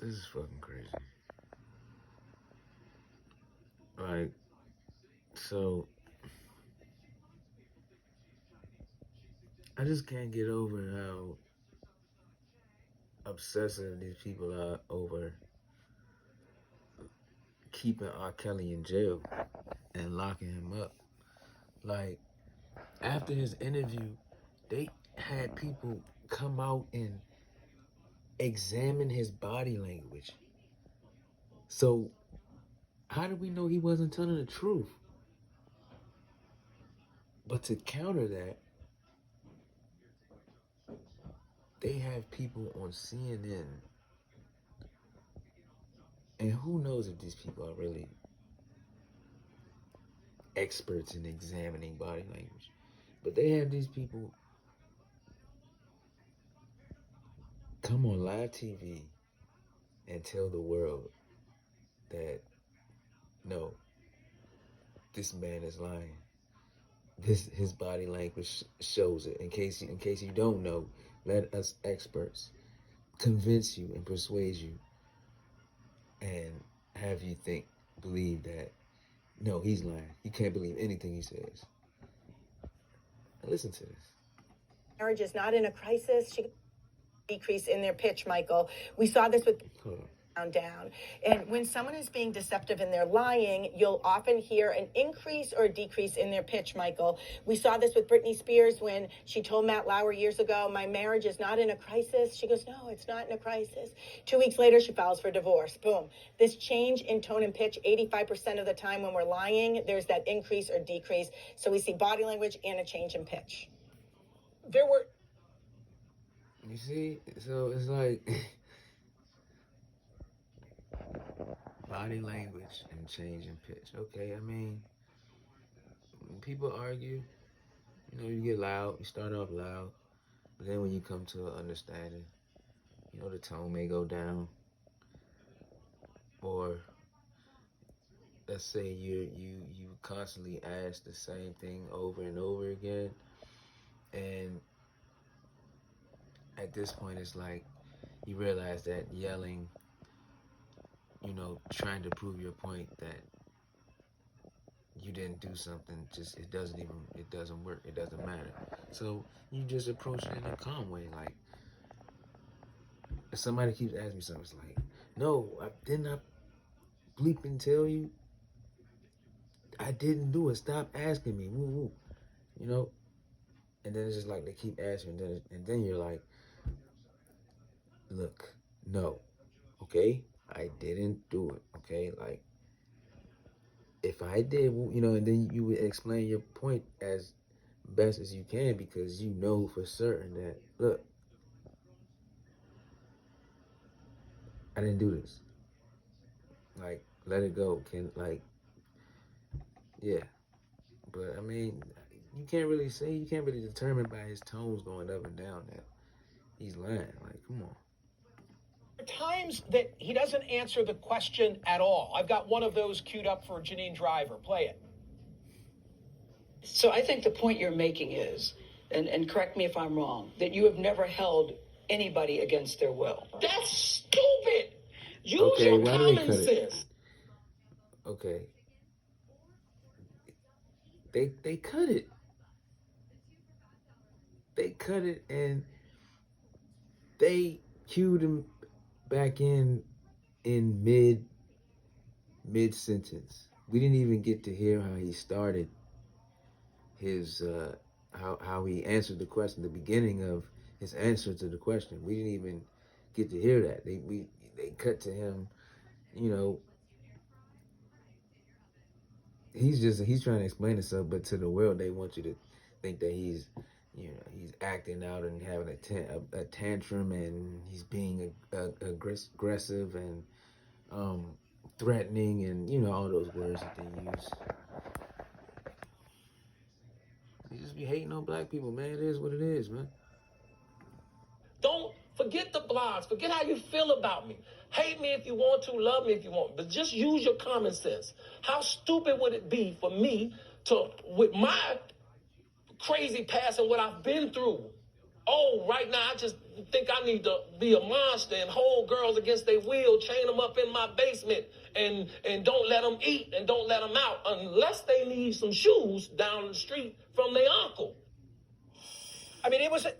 This is fucking crazy. Like, so I just can't get over how obsessive these people are over keeping R.Kelly in jail and locking him up. Like, after his interview, they had people come out and examine his body language. So, how do we know he wasn't telling the truth? But to counter that, they have people on CNN, and who knows if these people are really experts in examining body language. But they have these people come on live TV and tell the world that no, this man is lying. His body language shows it. In case you don't know, let us experts convince you and persuade you and have you believe that no, he's lying. You can't believe anything he says. Now listen to this. Marriage is not in a crisis. She decrease in their pitch, Michael. We saw this with down. And when someone is being deceptive and they're lying, you'll often hear an increase or a decrease in their pitch, Michael. We saw this with Britney Spears when she told Matt Lauer years ago, my marriage is not in a crisis. She goes, no, it's not in a crisis. 2 weeks later, she files for divorce. Boom. This change in tone and pitch, 85% of the time when we're lying, there's that increase or decrease. So we see body language and a change in pitch. You see? So it's like body language and change in pitch. Okay, I mean, when people argue, you get loud, you start off loud, but then when you come to an understanding, the tone may go down. Or let's say you constantly ask the same thing over and over again, and at this point it's like you realize that yelling, trying to prove your point that you didn't do something, it doesn't work, it doesn't matter. So you just approach it in a calm way. Like, if somebody keeps asking me something, it's like, no, I didn't bleeping tell you. I didn't do it. Stop asking me. Woo woo. And then it's just like they keep asking, and then you're like, look, no, okay, I didn't do it. Okay, like, if I did, and then you would explain your point as best as you can, because you know for certain that, look, I didn't do this. Like, let it go. Yeah. But I mean, you can't really determine by his tones going up and down that he's lying. Like, come on. There are times that he doesn't answer the question at all. I've got one of those queued up for Janine Driver. Play it. So I think the point you're making is, and correct me if I'm wrong, that you have never held anybody against their will. That's stupid. Use your common sense. Okay. They cut it. They cut it, and they cued him back in mid sentence. We didn't even get to hear how he started his how he answered the question, the beginning of his answer to the question. We didn't even get to hear that. They cut to him, he's trying to explain himself, but to the world they want you to think that he's acting out and having a tantrum, and he's being aggressive and threatening, and all those words that they use. You just be hating on black people, man. It is what it is, man. Don't forget the blogs. Forget how you feel about me. Hate me if you want to, love me if you want, but just use your common sense. How stupid would it be for me to, with my crazy past and what I've been through, right now I just think I need to be a monster and hold girls against their will, chain them up in my basement, and don't let them eat and don't let them out unless they need some shoes down the street from their uncle. I mean, it was a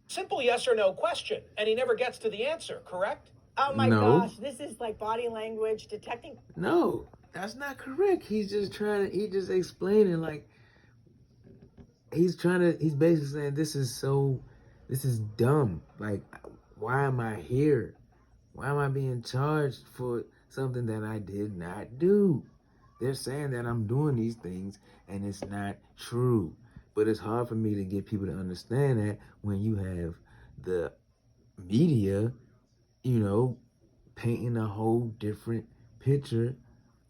simple yes or no question, and he never gets to the answer, correct? Oh my No. gosh, this is like body language detecting. No, that's not correct. He's just explaining, like, he's basically saying this is dumb. Like, why am I here? Why am I being charged for something that I did not do? They're saying that I'm doing these things and it's not true. But it's hard for me to get people to understand that when you have the media, painting a whole different picture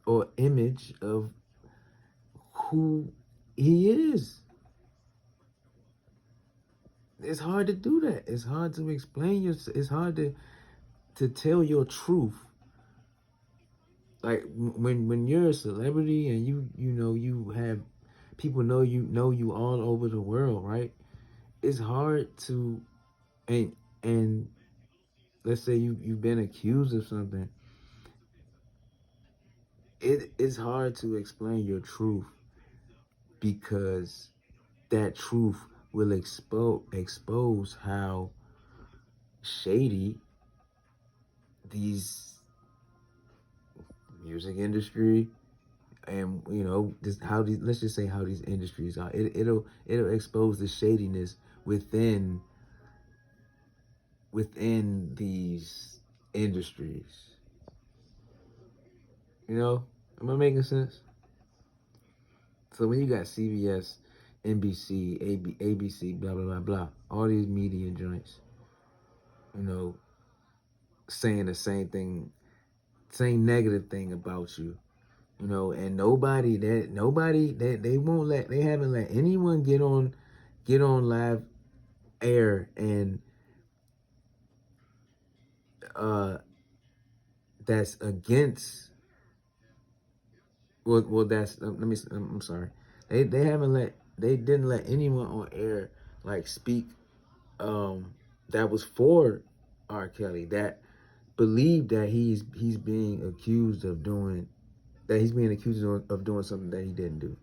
or image of who he is. It's hard to do that. It's hard to explain it's hard to tell your truth. Like when you're a celebrity and you have people know you all over the world, right? It's hard to and let's say you've been accused of something. It's hard to explain your truth because that truth will expose how shady these music industry and let's just say how these industries are. It'll expose the shadiness within these industries. Am I making sense? So when you got CBS, NBC, ABC, blah blah blah blah, all these media joints, saying the same thing, same negative thing about you, and nobody that they haven't let anyone get on live air and that's against that's I'm sorry, they didn't let anyone on air like speak that was for R. Kelly, that believed that he's being accused of doing something that he didn't do.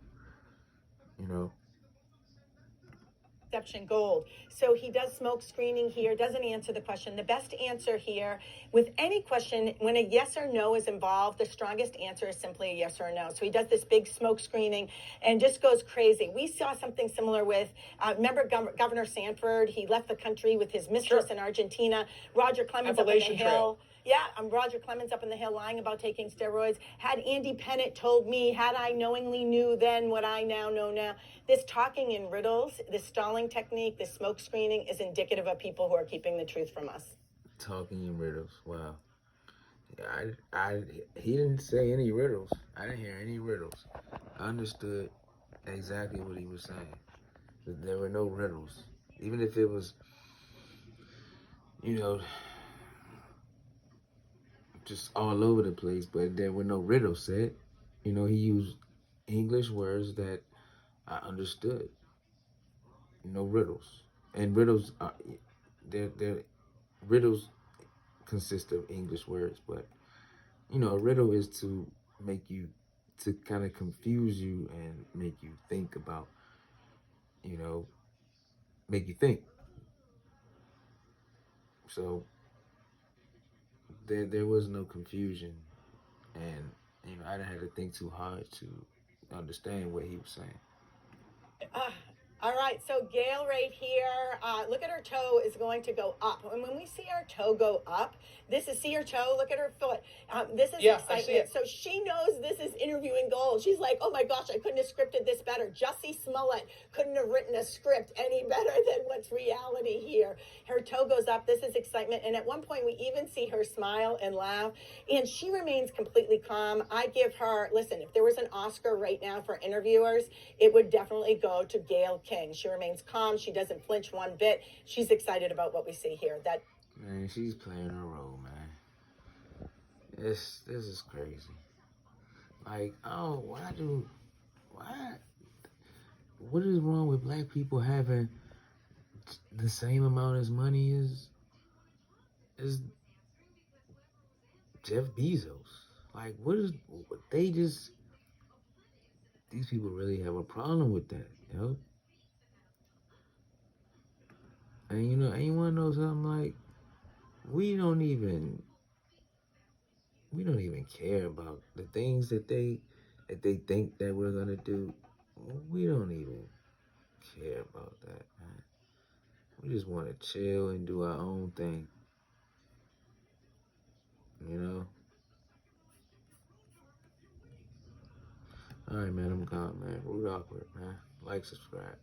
Exception gold. So he does smoke screening here, doesn't answer the question. The best answer here with any question, when a yes or no is involved, the strongest answer is simply a yes or a no. So he does this big smoke screening and just goes crazy. We saw something similar with, remember Governor Sanford? He left the country with his mistress in Argentina. Roger Clemens up in the Hill. Yeah, I'm Roger Clemens up in the Hill lying about taking steroids. Had Andy Pennant told me, had I knowingly knew then what I now know now. This talking in riddles, this stalling technique, this smoke screening is indicative of people who are keeping the truth from us. Talking in riddles, wow. He didn't say any riddles. I didn't hear any riddles. I understood exactly what he was saying. There were no riddles. Even if it was, just all over the place, but there were no riddles said. He used English words that I understood. No riddles. And riddles are they're riddles consist of English words, but a riddle is to kind of confuse you and make you think about, make you think. So there was no confusion, and I didn't have to think too hard to understand what he was saying. All right, so Gail right here, look at her toe is going to go up. And when we see our toe go up, see her toe, look at her foot. This is excitement. So she knows this is interviewing gold. She's like, oh my gosh, I couldn't have scripted this better. Jussie Smollett couldn't have written a script any better than what's reality here. Her toe goes up, this is excitement. And at one point we even see her smile and laugh. And she remains completely calm. I give her, listen, if there was an Oscar right now for interviewers, it would definitely go to Gail King. She remains calm. She doesn't flinch one bit. She's excited about what we see here. Man, she's playing her role, man. This is crazy. Like, what is wrong with black people having the same amount as money as Jeff Bezos. Like, what is they just? These people really have a problem with that, yo. And and you want to know something? Like, we don't even care about the things that they think that we're gonna do. We don't even care about that, man. We just want to chill and do our own thing, you know. All right, man. I'm gone, man. We're awkward, man. Like, subscribe.